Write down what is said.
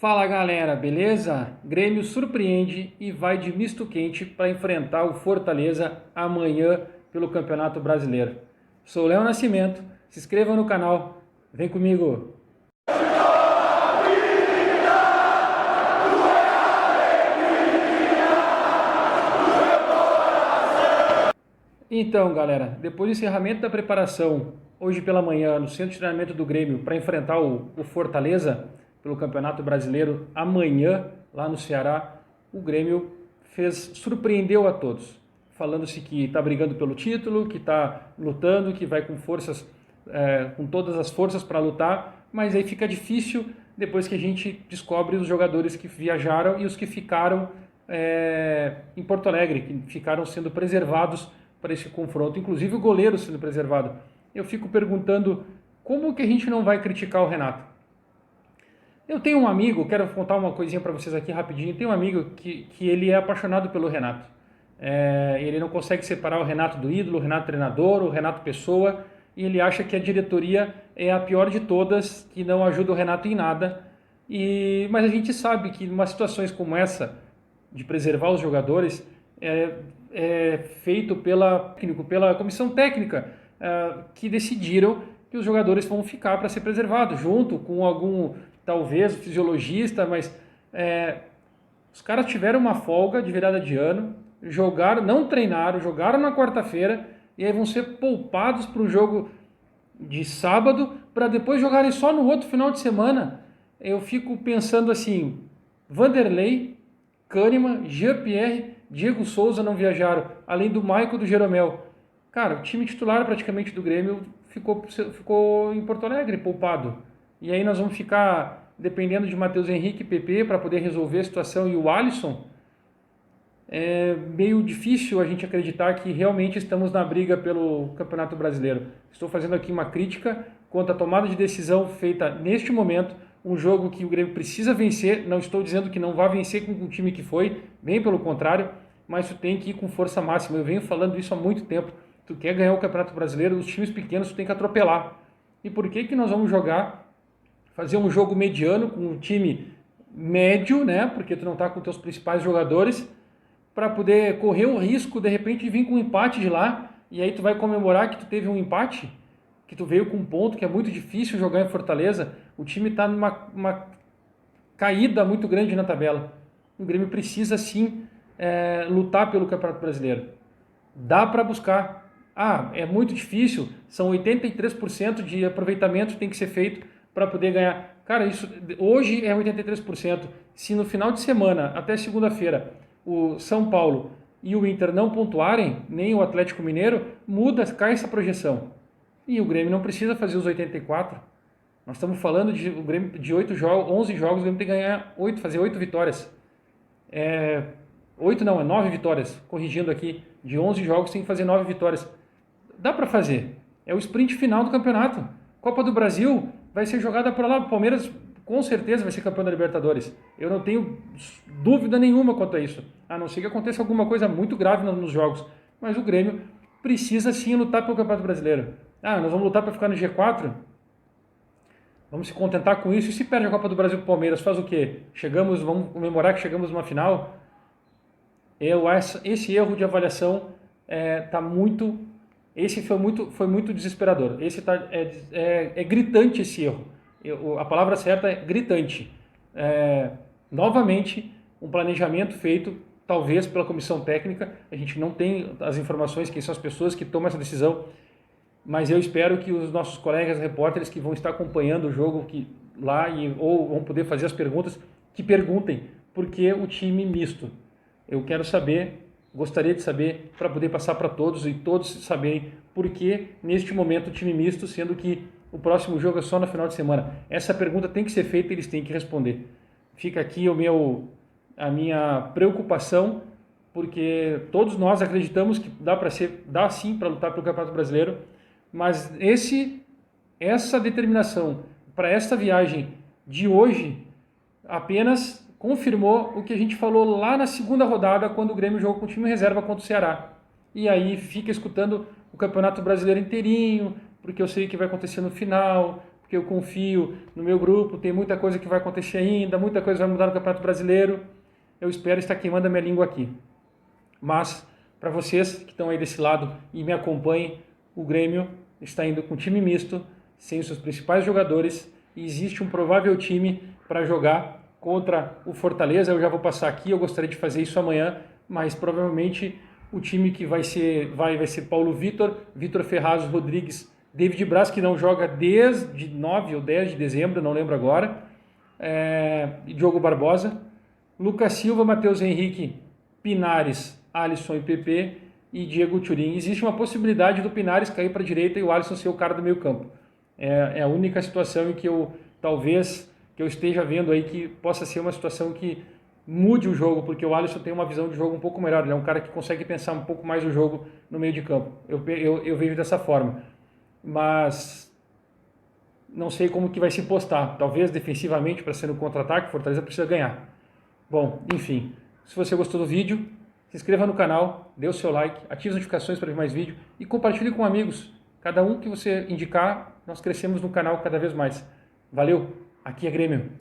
Fala galera, beleza? Grêmio surpreende e vai de misto quente para enfrentar o Fortaleza amanhã pelo Campeonato Brasileiro. Sou o Léo Nascimento, se inscreva no canal, vem comigo! Então galera, depois do encerramento da preparação, hoje pela manhã no centro de treinamento do Grêmio para enfrentar o Fortaleza pelo Campeonato Brasileiro amanhã lá no Ceará, o Grêmio surpreendeu a todos, falando-se que está brigando pelo título, que está lutando, que vai com forças, com todas as forças para lutar, mas aí fica difícil depois que a gente descobre os jogadores que viajaram e os que ficaram em Porto Alegre, que ficaram sendo preservados para esse confronto, inclusive o goleiro sendo preservado. Eu fico perguntando como que a gente não vai criticar o Renato. Eu tenho um amigo, quero contar uma coisinha para vocês aqui rapidinho, tem um amigo que ele é apaixonado pelo Renato. Ele não consegue separar o Renato do ídolo, o Renato treinador, o Renato pessoa, e ele acha que a diretoria é a pior de todas, que não ajuda o Renato em nada. Mas a gente sabe que em situações como essa, de preservar os jogadores, é feito pela comissão técnica, que decidiram que os jogadores vão ficar para ser preservados, junto com algum, talvez, fisiologista, mas os caras tiveram uma folga de virada de ano, jogaram, não treinaram, jogaram na quarta-feira, e aí vão ser poupados para o jogo de sábado, para depois jogarem só no outro final de semana. Eu fico pensando assim, Vanderlei, Kahneman, Jean-Pierre, Diego Souza não viajaram, além do Maicon e do Jeromel. Cara, o time titular praticamente do Grêmio ficou em Porto Alegre, poupado. E aí nós vamos ficar dependendo de Matheus Henrique e PP para poder resolver a situação, e o Alisson. É meio difícil a gente acreditar que realmente estamos na briga pelo Campeonato Brasileiro. Estou fazendo aqui uma crítica quanto à tomada de decisão feita neste momento, um jogo que o Grêmio precisa vencer. Não estou dizendo que não vai vencer com o time que foi, bem pelo contrário, mas tu tem que ir com força máxima. Eu venho falando isso há muito tempo. Tu quer ganhar o Campeonato Brasileiro, os times pequenos tu tem que atropelar. E por que nós vamos fazer um jogo mediano com um time médio, né? Porque tu não está com teus principais jogadores, para poder correr o risco de repente de vir com um empate de lá, e aí tu vai comemorar que tu teve um empate, que tu veio com um ponto, que é muito difícil jogar em Fortaleza. O time está numa caída muito grande na tabela. O Grêmio precisa sim lutar pelo Campeonato Brasileiro. Dá para buscar. É muito difícil, são 83% de aproveitamento que tem que ser feito para poder ganhar. Cara, isso hoje é 83%. Se no final de semana, até segunda-feira, o São Paulo e o Inter não pontuarem, nem o Atlético Mineiro, cai essa projeção. E o Grêmio não precisa fazer os 84. Nós estamos falando de o Grêmio de 11 jogos, o Grêmio tem que ganhar 8, fazer 8 vitórias. 9 vitórias, corrigindo aqui. De 11 jogos tem que fazer 9 vitórias. Dá para fazer. É o sprint final do campeonato. Copa do Brasil vai ser jogada por lá. O Palmeiras com certeza vai ser campeão da Libertadores. Eu não tenho dúvida nenhuma quanto a isso. A não ser que aconteça alguma coisa muito grave nos jogos. Mas o Grêmio precisa sim lutar pelo Campeonato Brasileiro. Nós vamos lutar para ficar no G4? Vamos se contentar com isso? E se perde a Copa do Brasil para o Palmeiras, faz o quê? Vamos comemorar que chegamos numa final? Esse erro de avaliação esse foi muito desesperador. É gritante esse erro. A palavra certa é gritante. Novamente, um planejamento feito, talvez pela comissão técnica. A gente não tem as informações, quem são as pessoas que tomam essa decisão, mas eu espero que os nossos colegas repórteres que vão estar acompanhando o jogo ou vão poder fazer as perguntas, que perguntem por que o time misto. Eu quero saber, gostaria de saber, para poder passar para todos e todos saberem por que neste momento o time misto, sendo que o próximo jogo é só no final de semana. Essa pergunta tem que ser feita e eles têm que responder. Fica aqui a minha preocupação, porque todos nós acreditamos que dá sim para lutar pelo Campeonato Brasileiro, mas essa determinação para esta viagem de hoje apenas confirmou o que a gente falou lá na segunda rodada, quando o Grêmio jogou com o time reserva contra o Ceará. E aí fica escutando o Campeonato Brasileiro inteirinho, porque eu sei que vai acontecer no final, porque eu confio no meu grupo, tem muita coisa que vai acontecer ainda, muita coisa vai mudar no Campeonato Brasileiro. Eu espero estar queimando a minha língua aqui. Mas, para vocês que estão aí desse lado e me acompanhem, o Grêmio está indo com time misto, sem os seus principais jogadores, e existe um provável time para jogar contra o Fortaleza. Eu já vou passar aqui, eu gostaria de fazer isso amanhã, mas provavelmente o time que vai ser Paulo Vitor, Vitor Ferraz Rodrigues, David Braz, que não joga desde 9 ou 10 de dezembro, não lembro agora, e Diogo Barbosa, Lucas Silva, Matheus Henrique, Pinares, Alisson e PP e Diego Turin. Existe uma possibilidade do Pinares cair para a direita e o Alisson ser o cara do meio campo. É a única situação em que eu esteja vendo aí que possa ser uma situação que mude o jogo, porque o Alisson tem uma visão de jogo um pouco melhor. Ele é um cara que consegue pensar um pouco mais o jogo no meio de campo. Eu vejo dessa forma. Mas não sei como que vai se postar. Talvez defensivamente, para ser no contra-ataque, o Fortaleza precisa ganhar. Bom, enfim. Se você gostou do vídeo, se inscreva no canal, dê o seu like, ative as notificações para ver mais vídeo e compartilhe com amigos. Cada um que você indicar, nós crescemos no canal cada vez mais. Valeu, aqui é Grêmio.